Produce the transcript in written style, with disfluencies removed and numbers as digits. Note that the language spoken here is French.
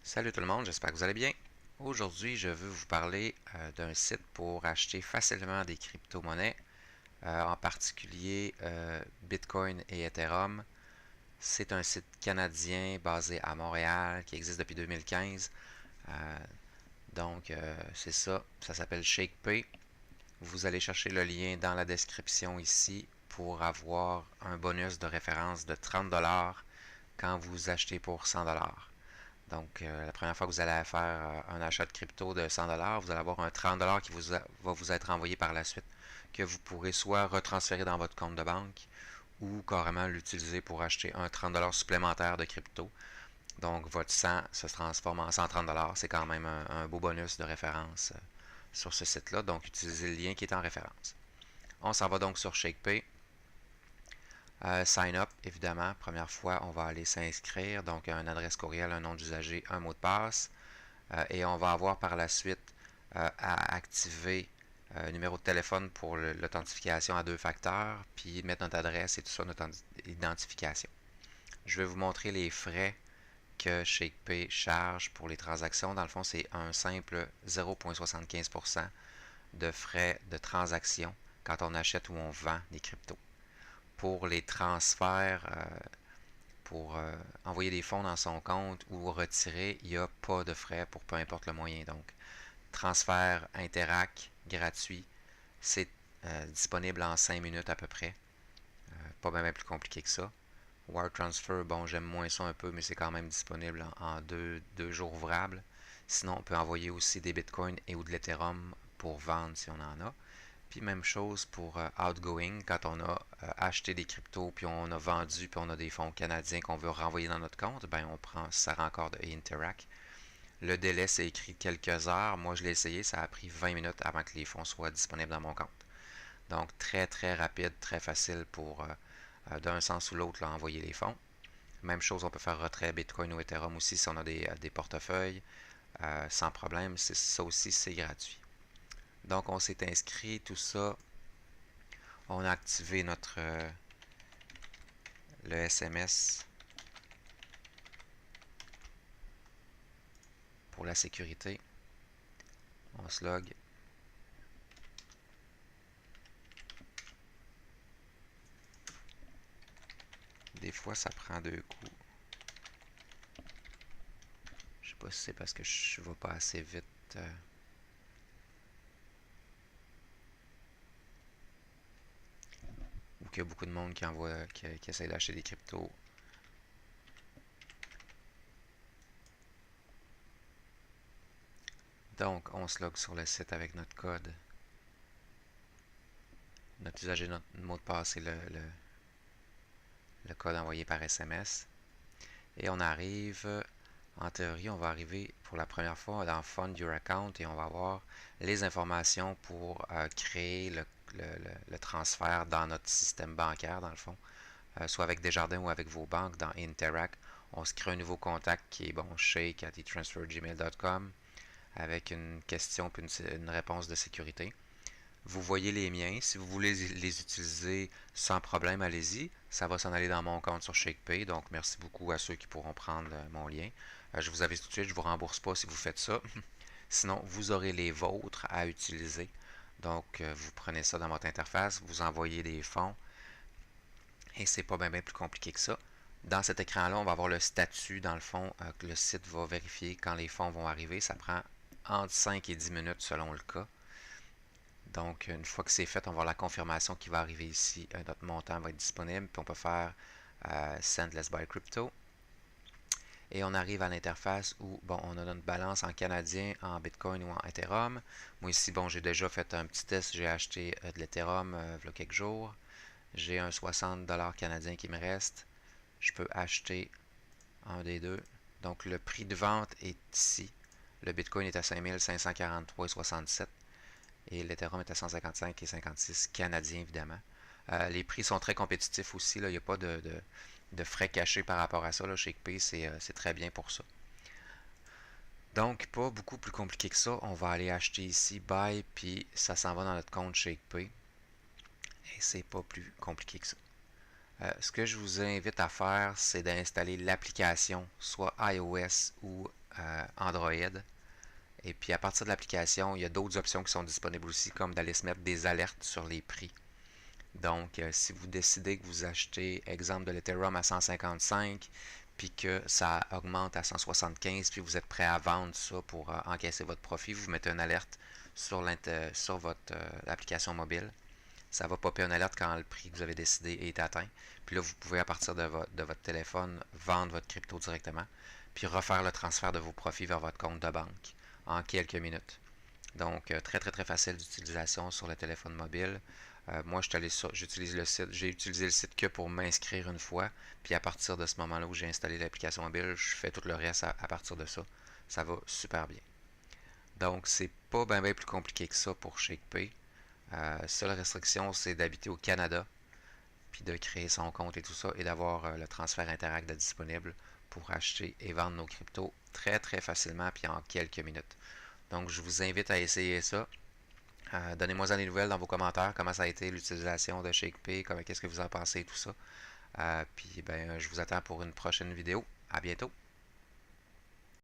Salut tout le monde, j'espère que vous allez bien. Aujourd'hui, je veux vous parler d'un site pour acheter facilement des crypto-monnaies, en particulier Bitcoin et Ethereum. C'est un site canadien basé à Montréal qui existe depuis 2015. Euh, c'est ça, ça s'appelle ShakePay. Vous allez chercher le lien dans la description ici pour avoir un bonus de référence de 30$ quand vous achetez pour 100$. Donc, la première fois que vous allez faire un achat de crypto de 100$, vous allez avoir un 30$ qui va vous être envoyé par la suite, que vous pourrez soit retransférer dans votre compte de banque ou carrément l'utiliser pour acheter un 30$ supplémentaire de crypto. Donc, votre 100 se transforme en 130$. C'est quand même un beau bonus de référence sur ce site-là. Donc, utilisez le lien qui est en référence. On s'en va donc sur ShakePay. Sign up, évidemment. Première fois, on va aller s'inscrire. Donc, une adresse courriel, un nom d'usager, un mot de passe. Et on va avoir par la suite à activer un numéro de téléphone pour l'authentification à 2 facteurs, puis mettre notre adresse et tout ça, notre identification. Je vais vous montrer les frais que ShakePay charge pour les transactions. Dans le fond, c'est un simple 0,75% de frais de transaction quand on achète ou on vend des cryptos. Pour les transferts, pour envoyer des fonds dans son compte ou retirer, il n'y a pas de frais pour peu importe le moyen. Donc, transfert Interac gratuit, c'est disponible en 5 minutes à peu près. Pas même plus compliqué que ça. Wire Transfer, bon, j'aime moins ça un peu, mais c'est quand même disponible en deux jours ouvrables. Sinon, on peut envoyer aussi des bitcoins et ou de l'Ethereum pour vendre si on en a. Puis même chose pour outgoing, quand on a acheté des cryptos, puis on a vendu, puis on a des fonds canadiens qu'on veut renvoyer dans notre compte, ben on prend ça encore de Interac. Le délai, c'est écrit quelques heures. Moi, je l'ai essayé, ça a pris 20 minutes avant que les fonds soient disponibles dans mon compte. Donc, très, très rapide, très facile pour, d'un sens ou l'autre, envoyer les fonds. Même chose, on peut faire retrait Bitcoin ou Ethereum aussi si on a des portefeuilles, sans problème. Ça aussi, c'est gratuit. Donc, on s'est inscrit, tout ça. On a activé le SMS pour la sécurité. On se log. Des fois, ça prend 2 coups. Je sais pas si c'est parce que je ne vais pas assez vite. Ou qu'il y a beaucoup de monde qui essaie d'acheter des cryptos. Donc, on se log sur le site avec notre code. Notre usager, notre mot de passe, c'est le code envoyé par SMS. Et on arrive, en théorie, on va arriver pour la première fois dans Fund Your Account et on va avoir les informations pour créer le transfert dans notre système bancaire, dans le fond. Soit avec Desjardins ou avec vos banques dans Interac. On se crée un nouveau contact qui est bon, shake@etransfergmail.com avec une question puis une réponse de sécurité. Vous voyez les miens. Si vous voulez les utiliser sans problème, allez-y. Ça va s'en aller dans mon compte sur ShakePay. Donc, merci beaucoup à ceux qui pourront prendre mon lien. Je vous avise tout de suite, je ne vous rembourse pas si vous faites ça. Sinon, vous aurez les vôtres à utiliser. Donc, vous prenez ça dans votre interface, vous envoyez des fonds. Et c'est pas bien plus compliqué que ça. Dans cet écran-là, on va avoir le statut, dans le fond, que le site va vérifier quand les fonds vont arriver. Ça prend entre 5 et 10 minutes selon le cas. Donc, une fois que c'est fait, on va avoir la confirmation qui va arriver ici. Notre montant va être disponible. Puis on peut faire Send Let's Buy Crypto. Et on arrive à l'interface où, bon, on a notre balance en canadien, en Bitcoin ou en Ethereum. Moi ici, bon, j'ai déjà fait un petit test. J'ai acheté de l'Ethereum il y a quelques jours. J'ai un 60$ canadien qui me reste. Je peux acheter un des deux. Donc, le prix de vente est ici. Le Bitcoin est à 5543,67 et l'Ethereum est à 155,56 canadiens, évidemment. Les prix sont très compétitifs aussi. Là. Il n'y a pas de frais cachés par rapport à ça. Là. ShakePay, c'est très bien pour ça. Donc, pas beaucoup plus compliqué que ça. On va aller acheter ici Buy, puis ça s'en va dans notre compte ShakePay. Et c'est pas plus compliqué que ça. Ce que je vous invite à faire, c'est d'installer l'application, soit iOS ou Android. Et puis à partir de l'application, il y a d'autres options qui sont disponibles aussi, comme d'aller se mettre des alertes sur les prix. Donc, si vous décidez que vous achetez, exemple de l'Ethereum à 155, puis que ça augmente à 175, puis vous êtes prêt à vendre ça pour encaisser votre profit, vous mettez une alerte sur votre application mobile. Ça va popper une alerte quand le prix que vous avez décidé est atteint. Puis là, vous pouvez à partir de votre téléphone vendre votre crypto directement, puis refaire le transfert de vos profits vers votre compte de banque en quelques minutes. Donc, très très très facile d'utilisation sur le téléphone mobile. Moi, j'utilise le site, j'ai utilisé le site que pour m'inscrire une fois, puis à partir de ce moment-là où j'ai installé l'application mobile, je fais tout le reste à partir de ça. Ça va super bien. Donc, c'est pas bien plus compliqué que ça pour ShakePay. Seule restriction, c'est d'habiter au Canada, puis de créer son compte et tout ça, et d'avoir le transfert Interact de disponible pour acheter et vendre nos cryptos très très facilement, puis en quelques minutes. Donc, je vous invite à essayer ça. Donnez-moi des nouvelles dans vos commentaires, comment ça a été l'utilisation de ShakePay, qu'est-ce que vous en pensez et tout ça. Puis, ben, je vous attends pour une prochaine vidéo. À bientôt!